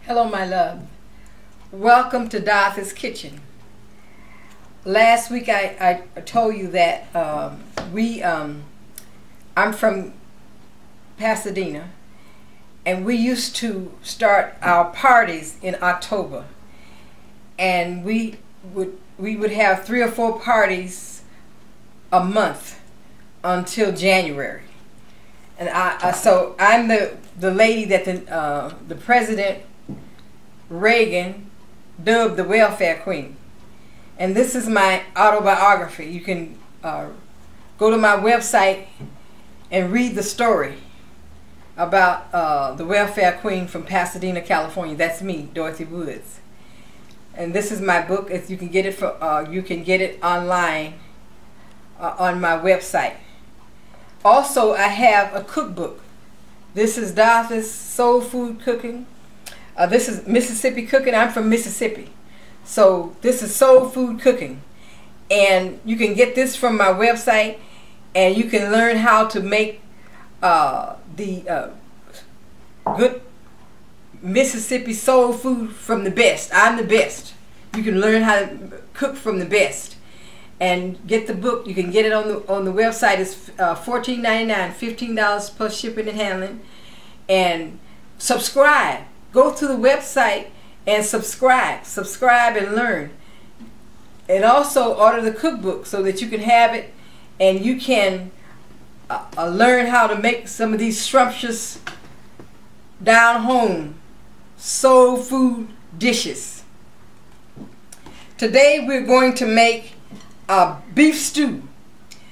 Hello, my love. Welcome to Dorothy's Kitchen. Last week I told you that I'm from Pasadena, and we used to start our parties in October, and we would have 3 or 4 parties a month until January. And so I'm the lady that the President Reagan dubbed the welfare queen. And this is my autobiography. You can go to my website and read the story about the welfare queen from Pasadena, California. That's me, Dorothy Woods. And this is my book. If you can get it you can get it online on my website. Also, I have a cookbook. This is Dorothy's Soul Food Cooking. This is Mississippi Cooking. I'm from Mississippi. So this is Soul Food Cooking. And you can get this from my website, and you can learn how to make the good Mississippi soul food from the best. I'm the best. You can learn how to cook from the best. And get the book. You can get it on the website. It's $14.99, $15 plus shipping and handling. And subscribe. Go to the website and subscribe and learn. And also order the cookbook so that you can have it and you can learn how to make some of these scrumptious down home soul food dishes. Today we're going to make a beef stew.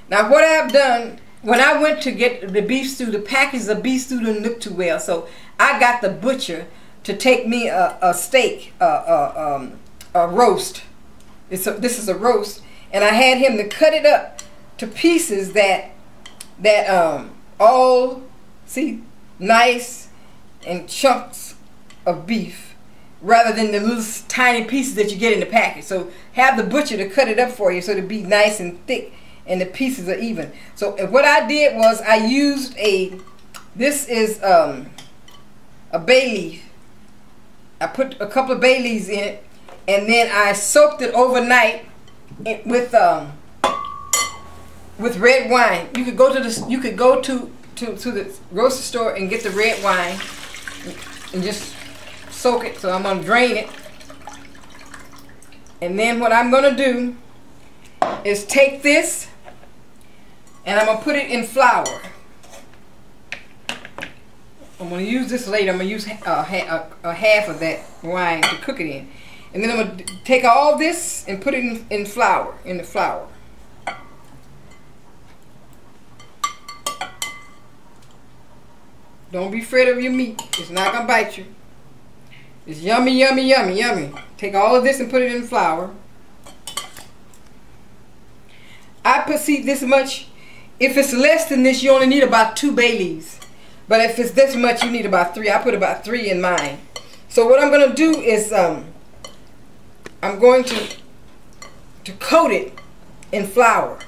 Now what I've done, when I went to get the beef stew, the package of beef stew didn't look too well, so I got the butcher to take me a steak, a roast. This is a roast, and I had him to cut it up to pieces that all nice and chunks of beef, rather than the little tiny pieces that you get in the package. So have the butcher to cut it up for you so to be nice and thick and the pieces are even. So what I did was I used this is a bay leaf. I put a couple of bay leaves in it, and then I soaked it overnight with red wine. You could go to the grocery store and get the red wine and just soak it. So I'm gonna drain it, and then what I'm gonna do is take this and I'm gonna put it in flour. I'm going to use this later. I'm going to use a half of that wine to cook it in. And then I'm going to take all this and put it in flour, in the flour. Don't be afraid of your meat. It's not going to bite you. It's yummy, yummy, yummy, yummy. Take all of this and put it in flour. I perceive this much. If it's less than this, you only need about 2 bay leaves. But if it's this much, you need about 3. I put about 3 in mine. So what I'm going to do is I'm going to coat it in flour.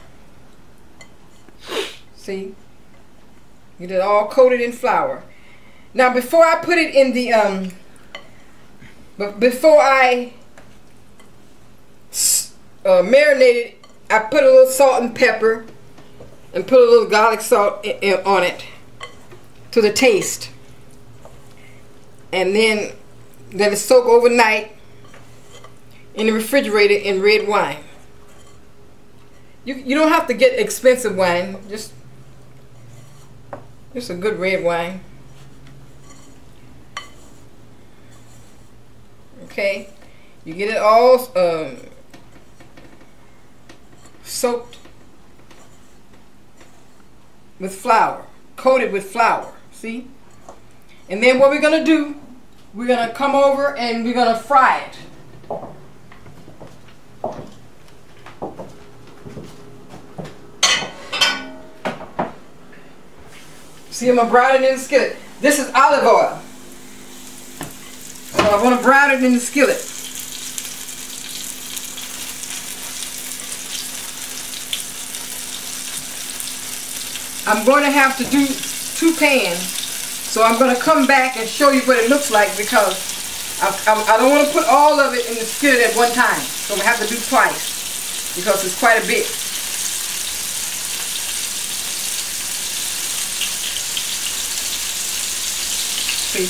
See? Get it all coated in flour. Now before I put it in the before I marinate it, I put a little salt and pepper and put a little garlic salt on it to the taste, and then let it soak overnight in the refrigerator in red wine. You don't have to get expensive wine, just a good red wine. Okay, you get it all soaked with flour, coated with flour. See? And then what we're going to do, we're going to come over and we're going to fry it. See, I'm going to brown it in the skillet. This is olive oil. So I want to brown it in the skillet. I'm going to have to do 2 pans, so I'm going to come back and show you what it looks like, because I don't want to put all of it in the skillet at one time, so I'm going to have to do twice because it's quite a bit. See,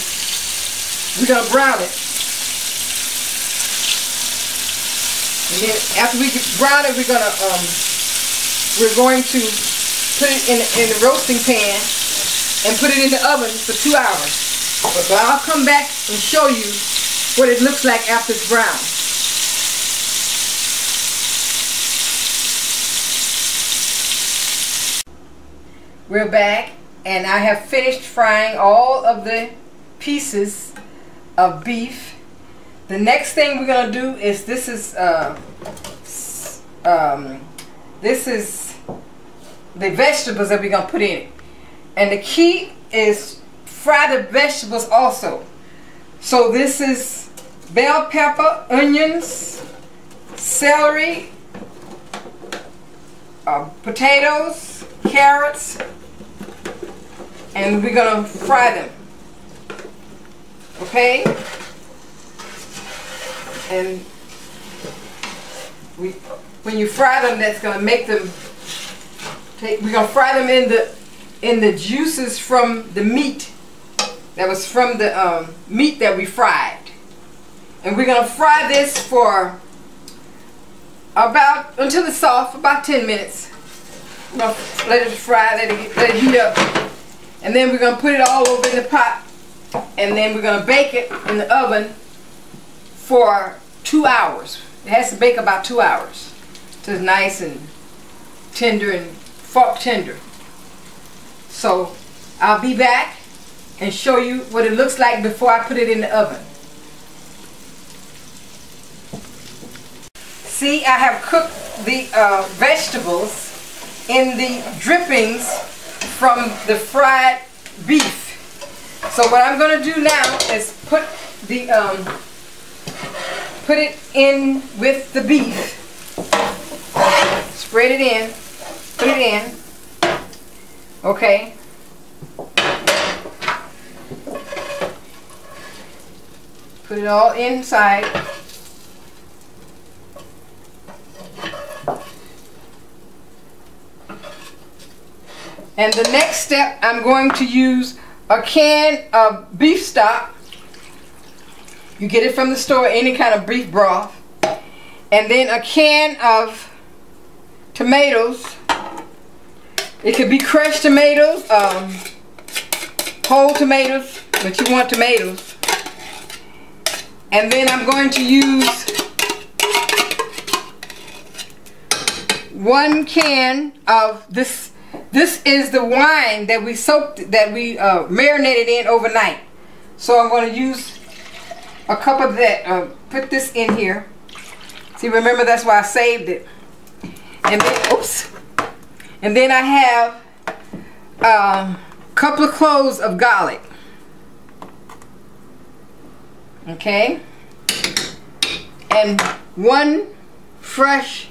we're going to brown it. And then after we brown it, we're going to put it in the roasting pan and put it in the oven for 2 hours. But I'll come back and show you what it looks like after it's brown. We're back, and I have finished frying all of the pieces of beef. The next thing we're going to do is this is the vegetables that we're going to put in it. And the key is fry the vegetables also. So this is bell pepper, onions, celery, potatoes, carrots, and we're going to fry them. Okay? And when you fry them, that's going to make them we're going to fry them in the juices from the meat. That was from the meat that we fried. And we're going to fry this for until it's soft, about 10 minutes. We're going to let it fry, let it heat up. And then we're going to put it all over in the pot. And then we're going to bake it in the oven for 2 hours. It has to bake about 2 hours. So it's nice and tender and fork tender. So I'll be back and show you what it looks like before I put it in the oven. See, I have cooked the vegetables in the drippings from the fried beef. So what I'm going to do now is put it in with the beef. Spread it in. Put it in. Okay. Put it all inside. And the next step, I'm going to use a can of beef stock. You get it from the store, any kind of beef broth. And then a can of tomatoes. It could be crushed tomatoes, whole tomatoes, but you want tomatoes. And then I'm going to use 1 can of this. This is the wine that we marinated in overnight. So I'm going to use a cup of that. Put this in here. See, remember, that's why I saved it. And then, oops. And then I have a couple of cloves of garlic. Okay. And 1 fresh.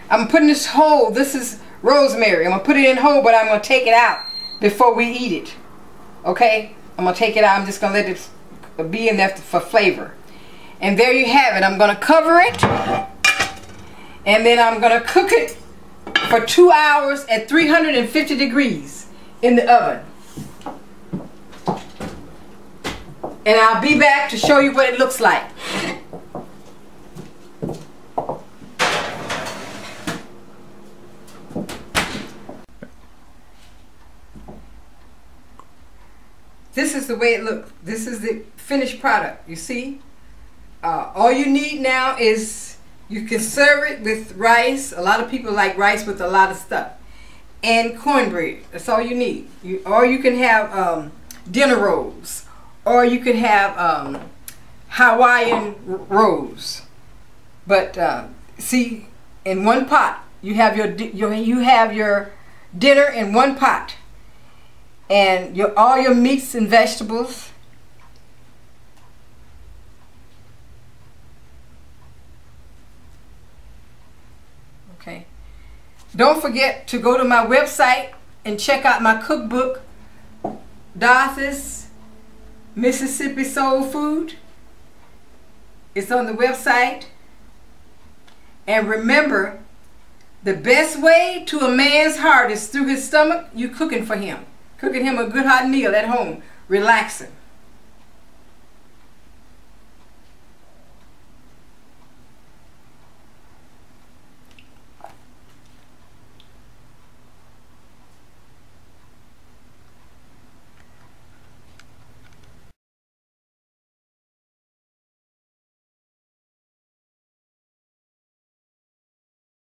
I'm putting this whole. This is rosemary. I'm going to put it in whole, but I'm going to take it out before we eat it. Okay? I'm going to take it out. I'm just going to let it be in there for flavor. And there you have it. I'm going to cover it. And then I'm going to cook it for 2 hours at 350 degrees in the oven. And I'll be back to show you what it looks like. This is the way it looks. This is the finished product. You see? All you need now is you can serve it with rice. A lot of people like rice with a lot of stuff. And cornbread. That's all you need. Or you can have dinner rolls. Or you can have Hawaiian rolls. But see, in one pot, you have your dinner in one pot. And all your meats and vegetables. Okay. Don't forget to go to my website and check out my cookbook, Dorothy's Mississippi Soul Food. It's on the website. And remember, the best way to a man's heart is through his stomach. You cooking for him. Cooking him a good hot meal at home. Relaxing.